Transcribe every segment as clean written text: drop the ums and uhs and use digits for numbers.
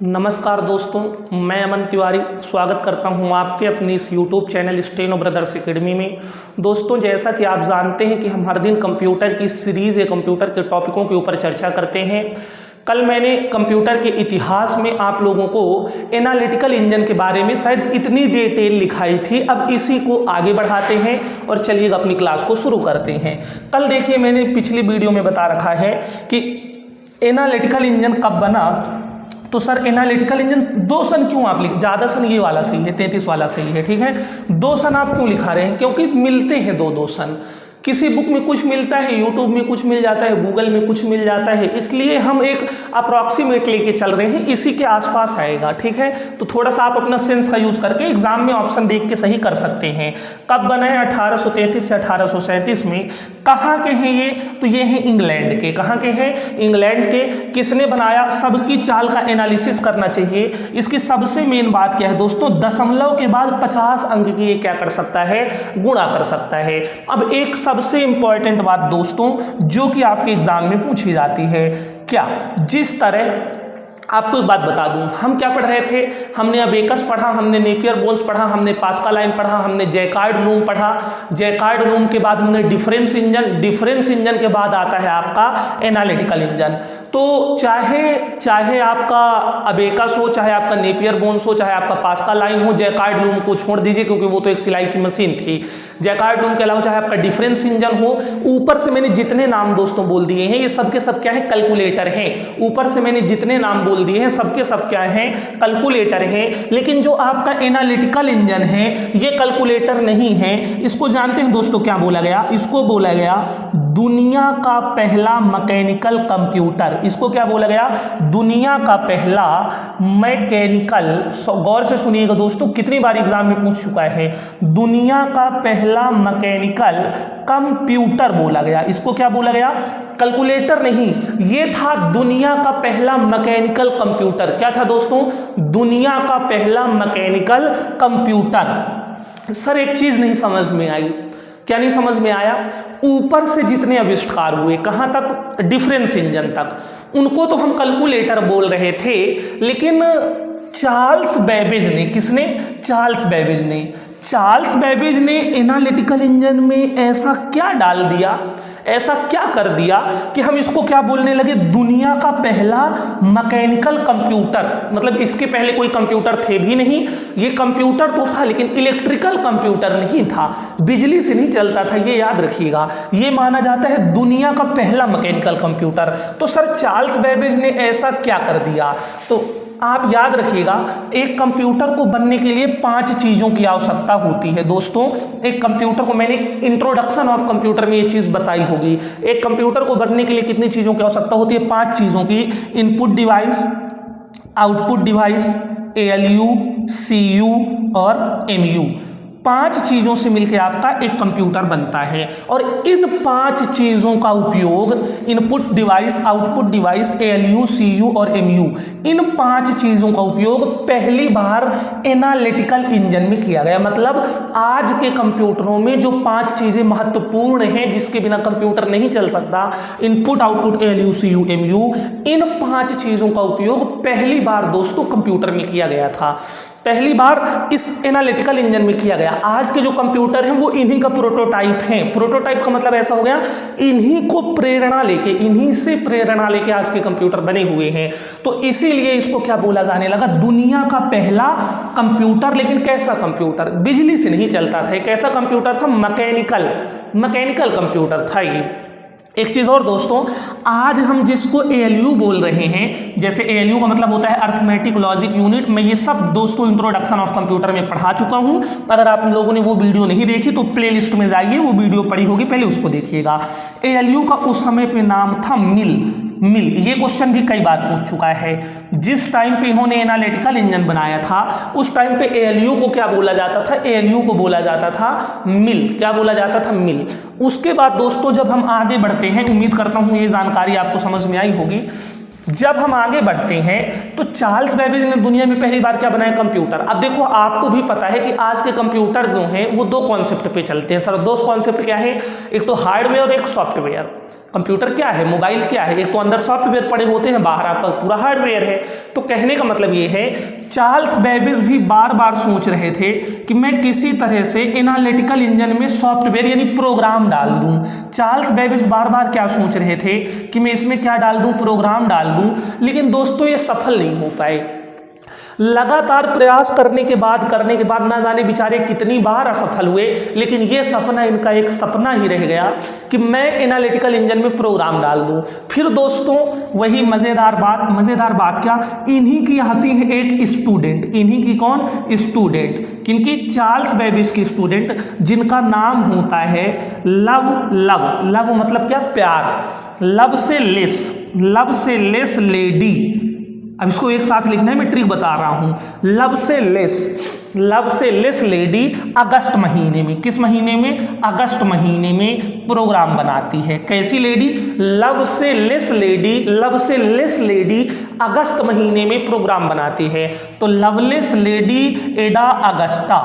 नमस्कार दोस्तों, मैं अमन तिवारी स्वागत करता हूं आपके अपनी इस YouTube channel steno brothers academy में। दोस्तों, जैसा कि आप जानते हैं कि हम हर दिन कंप्यूटर की सीरीज़ या कंप्यूटर के टॉपिकों के ऊपर चर्चा करते हैं। कल मैंने कंप्यूटर के इतिहास में आप लोगों को एनालिटिकल इंजन के बारे में शायद इतनी डिटेल लिखाई थी। अब इसी को आगे बढ़ाते हैं और चलिएगा अपनी क्लास को शुरू करते हैं। कल देखिए, मैंने पिछली वीडियो में बता रखा है कि एनालिटिकल इंजन कब बना। तो सर, एनालिटिकल इंजन दो सन क्यों आप लिख, ज़्यादा सन ये वाला सही है, 33 वाला सही है, ठीक है। दो सन आप क्यों लिखा रहे हैं? क्योंकि मिलते हैं दो सन। किसी बुक में कुछ मिलता है, यूट्यूब में कुछ मिल जाता है, गूगल में कुछ मिल जाता है, इसलिए हम एक अप्रॉक्सीमेट लेके चल रहे हैं, इसी के आसपास आएगा, ठीक है। तो थोड़ा सा आप अपना सेंस का यूज़ करके एग्जाम में ऑप्शन देख के सही कर सकते हैं। कब बना है? 1833 से 1837 में। कहाँ के हैं ये? तो ये हैं इंग्लैंड के। कहाँ के हैं? इंग्लैंड के। किसने बनाया? सबकी चाल का एनालिसिस करना चाहिए। इसकी सबसे मेन बात क्या है दोस्तों? दशमलव के बाद 50 अंक की ये क्या कर सकता है? गुणा कर सकता है। अब एक सबसे इंपॉर्टेंट बात दोस्तों, जो कि आपके एग्जाम में पूछी जाती है, क्या जिस तरह आपको एक बात बता दूं, हम क्या पढ़ रहे थे? हमने अबेकस पढ़ा, हमने नेपियर बोन्स पढ़ा, हमने पास्कलाइन पढ़ा, हमने जैकार्ड लूम पढ़ा। जैकार्ड लूम के बाद हमने डिफरेंस इंजन। डिफरेंस इंजन के बाद आता है आपका एनालिटिकल इंजन। तो चाहे आपका अबेकस हो, चाहे आपका नेपियर बोन्स हो, चाहे आपका पास्कलाइन हो, जैकार्ड लूम को छोड़ दीजिए क्योंकि वो तो एक सिलाई की मशीन थी। जैकार्ड लूम के अलावा चाहे आपका डिफरेंस इंजन हो, ऊपर से मैंने जितने नाम दोस्तों बोल दिए हैं, ये सब के सब क्या है? कैलकुलेटर हैं। ऊपर से मैंने जितने नाम बोल दिए हैं, सबके सब क्या हैं? कैलकुलेटर हैं। लेकिन जो आपका एनालिटिकल इंजन है, ये कैलकुलेटर नहीं है। इसको जानते हैं दोस्तों क्या बोला गया? इसको बोला गया दुनिया का पहला मैकेनिकल कंप्यूटर। इसको क्या बोला गया? दुनिया का पहला मैकेनिकल। गौर से सुनिएगा दोस्तों, कितनी बार एग्जाम में पूछ चुका है। दुनिया का पहला मैकेनिकल कंप्यूटर बोला गया। इसको क्या बोला गया? कैलकुलेटर नहीं, ये था दुनिया का पहला मैकेनिकल कंप्यूटर। क्या था दोस्तों? दुनिया का पहला मैकेनिकल कंप्यूटर। सर, एक चीज नहीं समझ में आई। क्या नहीं समझ में आया? ऊपर से जितने आविष्कार हुए, कहां तक? डिफरेंस इंजन तक, उनको तो हम कैलकुलेटर बोल रहे थे, लेकिन चार्ल्स बेबेज ने, किसने? चार्ल्स बेबेज ने। चार्ल्स बेबेज ने एनालिटिकल इंजन में ऐसा क्या डाल दिया, ऐसा क्या कर दिया कि हम इसको क्या बोलने लगे? दुनिया का पहला मैकेनिकल कंप्यूटर। मतलब इसके पहले कोई कंप्यूटर थे भी नहीं। ये कंप्यूटर तो था, लेकिन इलेक्ट्रिकल कंप्यूटर नहीं था, बिजली से नहीं चलता था, ये याद रखिएगा। ये माना जाता है दुनिया का पहला मैकेनिकल कंप्यूटर। तो सर, चार्ल्स बेबेज ने ऐसा क्या कर दिया? तो आप याद रखिएगा, एक कंप्यूटर को बनने के लिए 5 चीज़ों की आवश्यकता होती है दोस्तों। एक कंप्यूटर को, मैंने इंट्रोडक्शन ऑफ कंप्यूटर में ये चीज़ बताई होगी। एक कंप्यूटर को बनने के लिए कितनी चीज़ों की आवश्यकता होती है? 5 चीज़ों की। Input device, output device, ALU, CU और MU। 5 चीज़ों से मिलकर आपका एक कंप्यूटर बनता है। और इन 5 चीज़ों का उपयोग, input device, output device, ALU, CU और MU, इन 5 चीज़ों का उपयोग पहली बार एनालिटिकल इंजन में किया गया। मतलब आज के कंप्यूटरों में जो 5 चीज़ें महत्वपूर्ण हैं, जिसके बिना कंप्यूटर नहीं चल सकता, input, output, ALU, CU, MU, इन 5 चीज़ों का उपयोग पहली बार दोस्तों कंप्यूटर में किया गया था। पहली बार इस एनालिटिकल इंजन में किया गया। आज के जो कंप्यूटर हैं वो इन्हीं का प्रोटोटाइप हैं। प्रोटोटाइप का मतलब ऐसा हो गया, इन्हीं को प्रेरणा लेके, इन्हीं से प्रेरणा लेके आज के कंप्यूटर बने हुए हैं। तो इसीलिए इसको क्या बोला जाने लगा? दुनिया का पहला कंप्यूटर। लेकिन कैसा कंप्यूटर? बिजली से नहीं चलता था। एक ऐसा कंप्यूटर था, मैकेनिकल कंप्यूटर था ये। एक चीज़ और दोस्तों, आज हम जिसको ALU बोल रहे हैं, जैसे ALU का मतलब होता है अर्थमेटिक लॉजिक यूनिट, मैं ये सब दोस्तों इंट्रोडक्शन ऑफ कंप्यूटर में पढ़ा चुका हूँ। अगर आप लोगों ने वो वीडियो नहीं देखी तो प्लेलिस्ट में जाइए, वो वीडियो पड़ी होगी, पहले उसको देखिएगा। ALU का उस समय पे नाम था मिल। ये क्वेश्चन भी कई बार पूछ चुका है। जिस टाइम पे इन्होंने एनालिटिकल इंजन बनाया था, उस टाइम पे ALU को क्या बोला जाता था? ALU को बोला जाता था मिल। क्या बोला जाता था? मिल। उसके बाद दोस्तों जब हम आगे बढ़ते हैं, उम्मीद करता हूं ये जानकारी आपको समझ में आई होगी। जब हम आगे बढ़ते हैं तो चार्ल्स बेबेज ने दुनिया में पहली बार क्या बनाया? कंप्यूटर। अब देखो, आपको भी पता है कि आज के कंप्यूटर जो हैं वो 2 कॉन्सेप्ट पे चलते हैं। सर, 2 कॉन्सेप्ट क्या है? एक तो हार्डवेयर और एक सॉफ्टवेयर। कंप्यूटर क्या है, मोबाइल क्या है, एक तो अंदर सॉफ्टवेयर पड़े होते हैं, बाहर आपका पूरा हार्डवेयर है। तो कहने का मतलब ये है, चार्ल्स बेबेज भी बार बार सोच रहे थे कि मैं किसी तरह से एनालिटिकल इंजन में सॉफ्टवेयर यानी प्रोग्राम डाल दूं। चार्ल्स बेबेज बार बार क्या सोच रहे थे कि मैं इसमें क्या डाल दूं, प्रोग्राम डाल दूं, लेकिन दोस्तों ये सफल नहीं हो पाए। लगातार प्रयास करने के बाद ना जाने बेचारे कितनी बार असफल हुए, लेकिन ये सपना इनका एक सपना ही रह गया कि मैं एनालिटिकल इंजन में प्रोग्राम डाल दूं। फिर दोस्तों वही मज़ेदार बात क्या, इन्हीं की आती है एक स्टूडेंट, इन्हीं की कौन, स्टूडेंट, किनकी, चार्ल्स बेबेज की स्टूडेंट, जिनका नाम होता है लव मतलब क्या, प्यार, लव से लेस लेडी। अब इसको एक साथ लिखना है, मैं ट्रिक बता रहा हूं। लव से लेस लेडी अगस्त महीने में, किस महीने में, अगस्त महीने में प्रोग्राम बनाती है। कैसी लेडी, लव से लेस लेडी अगस्त महीने में प्रोग्राम बनाती है। तो लवलेस लेडी एडा अगस्टा,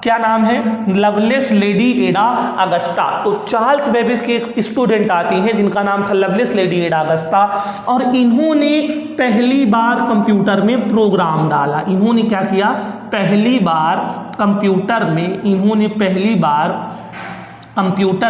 क्या नाम है, लवलेस लेडी एडा अगस्टा। तो चार्ल्स बेबेज की एक स्टूडेंट आती हैं जिनका नाम था लवलेस लेडी एडा अगस्टा, और इन्होंने पहली बार कंप्यूटर में प्रोग्राम डाला। इन्होंने क्या किया, पहली बार कंप्यूटर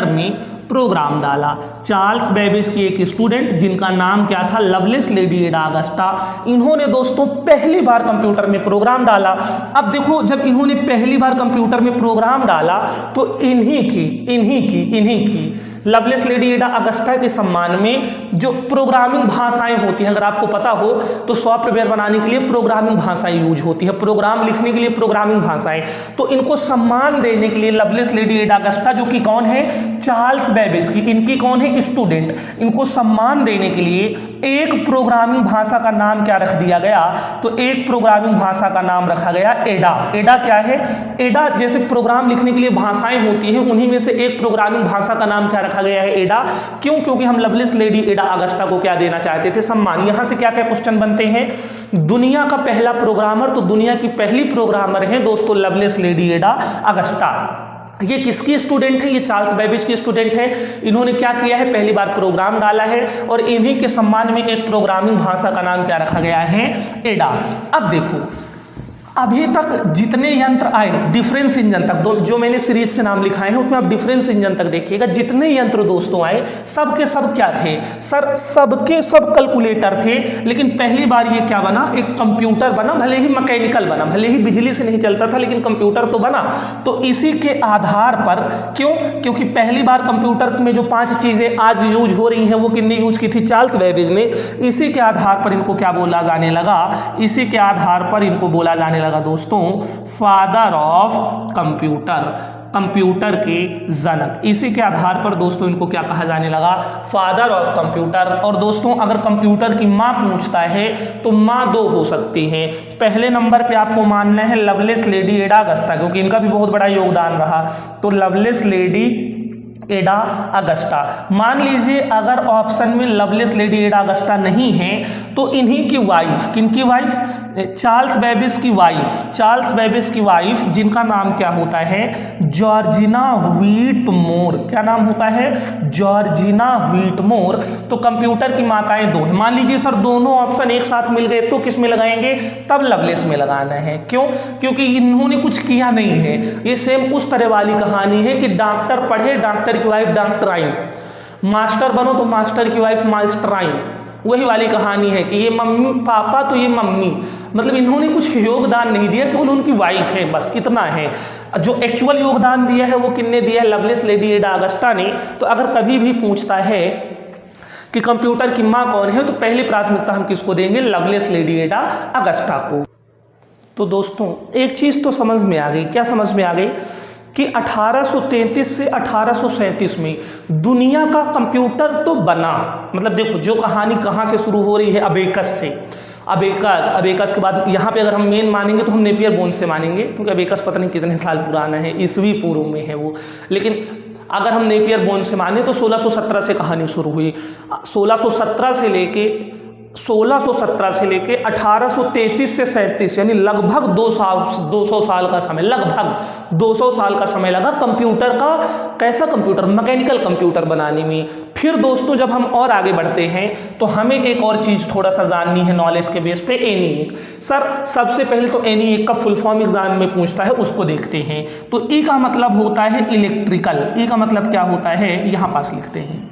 में प्रोग्राम डाला। चार्ल्स बेबेज की एक स्टूडेंट जिनका नाम क्या था, लवलेस लेडी एडा अगस्टा, इन्होंने दोस्तों पहली बार कंप्यूटर में प्रोग्राम डाला। अब देखो, जब इन्होंने पहली बार कंप्यूटर में प्रोग्राम डाला तो इन्हीं की लवलेस लेडी एडा अगस्टा के सम्मान में जो प्रोग्रामिंग भाषाएं होती हैं, अगर आपको पता हो तो सॉफ्टवेयर बनाने के लिए प्रोग्रामिंग भाषाएं यूज होती है, प्रोग्राम लिखने के लिए प्रोग्रामिंग भाषाएं, तो इनको सम्मान देने के लिए लवलेस लेडी एडा अगस्टा, जो कि कौन है, चार्ल्स बेबेज की, इनकी कौन है, स्टूडेंट, इनको सम्मान देने के लिए एक प्रोग्रामिंग भाषा का नाम क्या रख दिया गया, तो एक प्रोग्रामिंग भाषा का नाम रखा गया एडा। एडा क्या है, एडा जैसे प्रोग्राम लिखने के लिए भाषाएं होती हैं, उन्हीं में से एक प्रोग्रामिंग भाषा का नाम क्या रखा गया है, एडा। क्यों, क्योंकि हम लवलेस लेडी एडा अगस्टा को क्या देना चाहते थे, सम्मान। यहां से क्या क्या क्वेश्चन बनते हैं, दुनिया का पहला प्रोग्रामर, तो दुनिया की पहली प्रोग्रामर है दोस्तों लवलेस लेडी एडा अगस्टा। ये किसकी स्टूडेंट है, ये चार्ल्स बेबेज की स्टूडेंट है। इन्होंने क्या किया है, पहली बार प्रोग्राम डाला है, और इन्हीं के सम्मान में एक प्रोग्रामिंग भाषा का नाम क्या रखा गया है, एडा। अब देखो, अभी तक जितने यंत्र आए डिफरेंस इंजन तक, जो मैंने सीरीज से नाम लिखाए हैं उसमें आप डिफरेंस इंजन तक देखिएगा, जितने यंत्र दोस्तों आए सब के सब क्या थे, सबके सब कैलकुलेटर थे। लेकिन पहली बार ये क्या बना, एक कंप्यूटर बना, भले ही मैकेनिकल बना, भले ही बिजली से नहीं चलता था, लेकिन कंप्यूटर तो बना। तो इसी के आधार पर, क्योंकि पहली बार कंप्यूटर में जो 5 चीजें आज यूज हो रही हैं वो किन्ने यूज की थी, चार्ल्स बेबेज ने। इसी के आधार पर इनको क्या बोला जाने लगा, इसी के आधार पर इनको बोला जाने लगा दोस्तों फादर ऑफ कंप्यूटर, कंप्यूटर के जनक। इसी के आधार पर दोस्तों इनको क्या कहा जाने लगा, फादर ऑफ कंप्यूटर। और दोस्तों अगर कंप्यूटर की मां पूछता है तो मां 2 हो सकती हैं। पहले नंबर पे आपको मानना है लवलेस लेडी एडा अगस्टा, क्योंकि इनका भी बहुत बड़ा योगदान रहा, तो लवलेस लेडी एडा अगस्टा। मान लीजिए अगर ऑप्शन में लवलेस लेडी एडा अगस्टा नहीं है तो इन्हीं की वाइफ, किनकी वाइफ, चार्ल्स बेबेज की वाइफ जिनका नाम क्या होता है, जॉर्जिना व्हीटमोर। क्या नाम होता है, जॉर्जिना व्हीटमोर। तो कंप्यूटर की माताएं 2 हैं। मान लीजिए सर दोनों ऑप्शन एक साथ मिल गए तो किस में लगाएंगे, तब लवलेस में लगाना है। क्यों, क्योंकि इन्होंने कुछ किया नहीं है। ये सेम उस तरह वाली कहानी है कि डॉक्टर पढ़े, डॉक्टर की वाइफ डॉक्टराइन, मास्टर बनो तो मास्टर की वाइफ मास्टराइन। वही वाली कहानी है कि ये मम्मी पापा तो ये मम्मी, मतलब इन्होंने कुछ योगदान नहीं दिया, केवल उनकी वाइफ है, बस इतना है। जो एक्चुअल योगदान दिया है वो किसने दिया है, लवलेस लेडी एडा अगस्टा ने। तो अगर कभी भी पूछता है कि कंप्यूटर की माँ कौन है तो पहली प्राथमिकता हम किसको देंगे, लवलेस लेडी एडा अगस्टा को। तो दोस्तों एक चीज़ तो समझ में आ गई, क्या समझ में आ गई कि 1833 से 1837 में दुनिया का कंप्यूटर तो बना। मतलब देखो जो कहानी कहाँ से शुरू हो रही है, अबेकस से। अबेकस के बाद यहाँ पे अगर हम मेन मानेंगे तो हम नेपियर बोन से मानेंगे, क्योंकि अबेकस पता नहीं कितने साल पुराना है, ईस्वी पूर्व में है वो। लेकिन अगर हम नेपियर बोन से माने तो 1617 से कहानी शुरू हुई। 1617 से लेके 1617 से लेके 1833 से 37 यानी लगभग 200 साल का समय, लगभग 200 साल का समय लगा कंप्यूटर का, कैसा कंप्यूटर, मैकेनिकल कंप्यूटर बनाने में। फिर दोस्तों जब हम और आगे बढ़ते हैं तो हमें एक और चीज़ थोड़ा सा जाननी है नॉलेज के बेस पे। ENIAC सर, सबसे पहले तो ENIAC का फुल फॉर्म एग्जाम में पूछता है, उसको देखते हैं। तो ई का मतलब होता है इलेक्ट्रिकल, ई का मतलब क्या होता है, यहाँ पास लिखते हैं।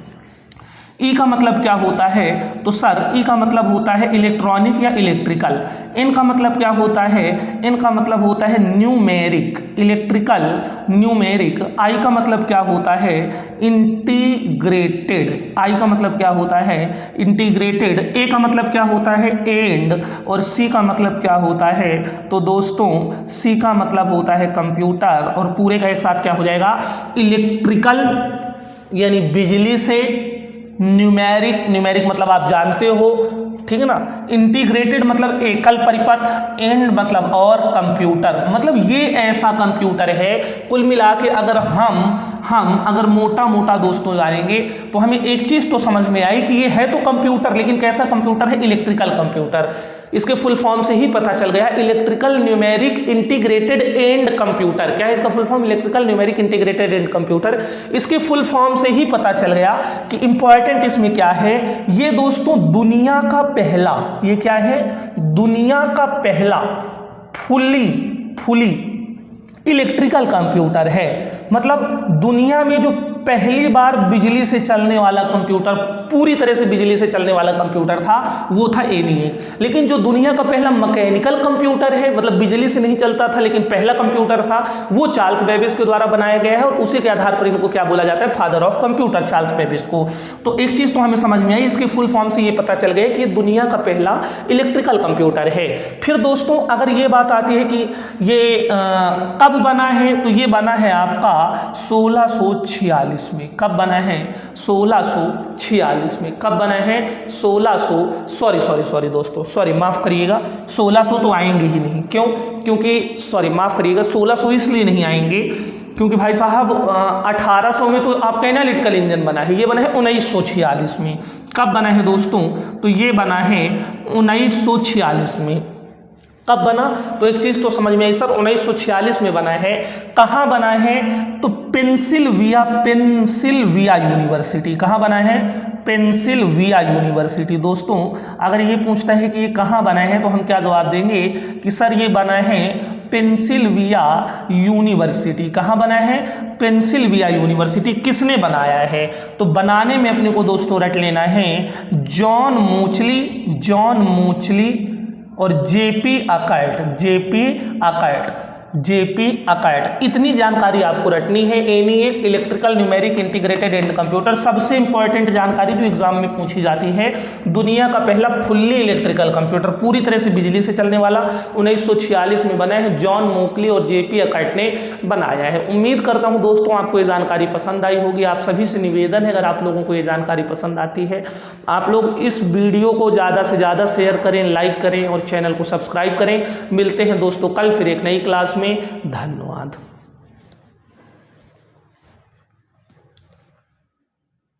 ई का मतलब क्या होता है, तो सर ई का मतलब होता है इलेक्ट्रॉनिक या इलेक्ट्रिकल। एन का मतलब क्या होता है, एन का मतलब होता है न्यूमेरिक, इलेक्ट्रिकल न्यूमेरिक। आई का मतलब क्या होता है, इंटीग्रेटेड, आई का मतलब क्या होता है, इंटीग्रेटेड। ए का मतलब क्या होता है, एंड। और सी का मतलब क्या होता है, तो दोस्तों सी का मतलब होता है कंप्यूटर। और पूरे का एक साथ क्या हो जाएगा, इलेक्ट्रिकल यानी बिजली से, न्यूमेरिक, न्यूमेरिक मतलब आप जानते हो, ठीक है ना। इंटीग्रेटेड मतलब एकल परिपथ, एंड मतलब और, कंप्यूटर मतलब ये ऐसा कंप्यूटर है। कुल मिला के अगर हम अगर मोटा मोटा दोस्तों जानेंगे तो हमें एक चीज़ तो समझ में आई कि ये है तो कंप्यूटर, लेकिन कैसा कंप्यूटर है, इलेक्ट्रिकल कंप्यूटर। इसके फुल फॉर्म से ही पता चल गया, electrical numeric integrated and computer. क्या है इसका full form, electrical numeric integrated and computer. इसके फुल फॉर्म से ही पता चल गया कि इंपॉर्टेंट इसमें क्या है, ये दोस्तों दुनिया का पहला, ये क्या है, दुनिया का पहला फुली इलेक्ट्रिकल कंप्यूटर है। मतलब दुनिया में जो पहली बार बिजली से चलने वाला कंप्यूटर, पूरी तरह से बिजली से चलने वाला कंप्यूटर था, वो था ENIAC। लेकिन जो दुनिया का पहला मैकेनिकल कंप्यूटर है, मतलब बिजली से नहीं चलता था लेकिन पहला कंप्यूटर था, वो चार्ल्स बेबेज के द्वारा बनाया गया है। और उसी के आधार पर इनको क्या बोला जाता है, father of computer, Charles Babbage को। तो एक चीज़ तो हमें समझ में आई, इसके फुल फॉर्म से ये पता चल गया कि दुनिया का पहला इलेक्ट्रिकल कंप्यूटर है। फिर दोस्तों अगर ये बात आती है कि ये कब बना है, तो ये बना है आपका 1646 में। कब बना है, 1646 में। कब बना है, 1600, सॉरी दोस्तों, सॉरी माफ़ करिएगा, 1600 तो आएंगे ही नहीं। क्यों, क्योंकि सॉरी माफ़ करिएगा, 1600 इसलिए नहीं आएंगे क्योंकि भाई साहब 1800 में तो आपका एनालिटिकल इंजन बना है, ये बना है 1946 में। कब बना है दोस्तों, तो ये बना है 1946 में। कब बना, तो एक चीज़ तो समझ में आई सर, 1946 में बना है। कहाँ बना है, तो पेंसिल्विया यूनिवर्सिटी। कहाँ बना है, पेंसिल्विया यूनिवर्सिटी। दोस्तों अगर ये पूछता है कि ये कहाँ बना है तो हम क्या जवाब देंगे कि सर ये बना है पेंसिल्विया यूनिवर्सिटी। कहाँ बना है, पेंसिल्विया यूनिवर्सिटी। किसने बनाया है, तो बनाने में अपने को दोस्तों रट लेना है जॉन मूचली और जेपी अकर्ट। इतनी जानकारी आपको रटनी है। ENIAC electrical numeric integrated and computer, सबसे इंपॉर्टेंट जानकारी जो एग्जाम में पूछी जाती है, दुनिया का पहला फुल्ली इलेक्ट्रिकल कंप्यूटर, पूरी तरह से बिजली से चलने वाला, 1946 में बना है। जॉन मूचली और जेपी अकर्ट ने बनाया है। उम्मीद करता हूँ दोस्तों आपको ये जानकारी पसंद आई होगी। आप सभी से निवेदन है, अगर आप लोगों को ये जानकारी पसंद आती है, आप लोग इस वीडियो को ज़्यादा से ज़्यादा शेयर करें, लाइक करें और चैनल को सब्सक्राइब करें। मिलते हैं दोस्तों कल फिर एक नई क्लास में। धन्यवाद।